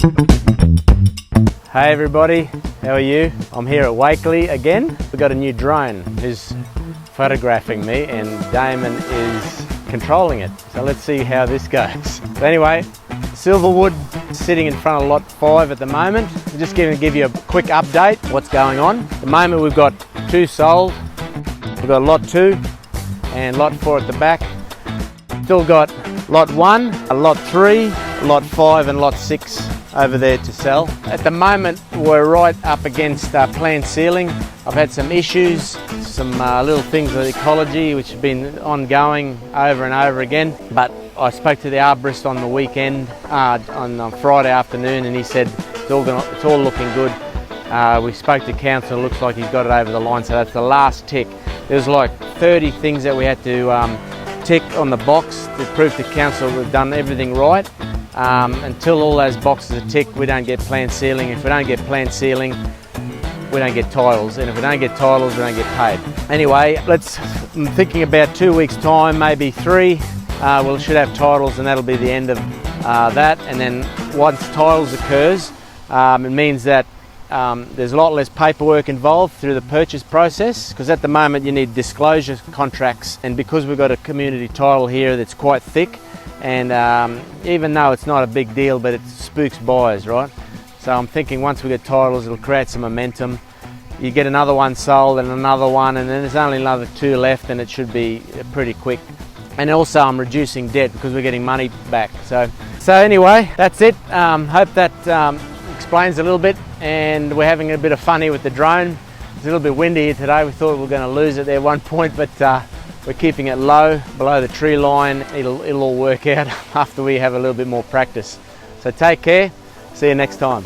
Hey everybody, how are you? I'm here at Wakerley again. We've got a new drone who's photographing me and Damon is controlling it. So let's see how this goes. So anyway, Silverwood sitting in front of lot 5 at the moment. I'm just going to give you a quick update what's going on. At the moment we've got 2 sold. We've got lot 2 and lot 4 at the back. Still got lot 1, lot 3, lot 5 and lot 6 over there to sell. At the moment we're right up against planned ceiling. I've had some issues, some little things with ecology which have been ongoing over and over again, but I spoke to the arborist on the weekend, on Friday afternoon, and he said it's all looking good. We spoke to council, it looks like he's got it over the line, so that's the last tick. There's like 30 things that we had to tick on the box to prove to council we've done everything right. Until all those boxes are ticked, we don't get planned ceiling. If we don't get planned ceiling, we don't get titles, and if we don't get titles, we don't get paid. Anyway, I'm thinking about 2 weeks time, maybe 3, we should have titles, and that'll be the end of that. And then once titles occurs, it means that there's a lot less paperwork involved through the purchase process, because at the moment you need disclosure contracts, and because we've got a community title here that's quite thick, and even though it's not a big deal, but it spooks buyers, right? So I'm thinking once we get titles, it'll create some momentum. You get another one sold and another one, and then there's only another 2 left, and it should be pretty quick. And also I'm reducing debt because we're getting money back. So anyway, that's it. Hope that explains a little bit, and we're having a bit of fun here with the drone. It's a little bit windy here today. We thought we were going to lose it there at one point, but we're keeping it low, below the tree line. It'll all work out after we have a little bit more practice. So take care, see you next time.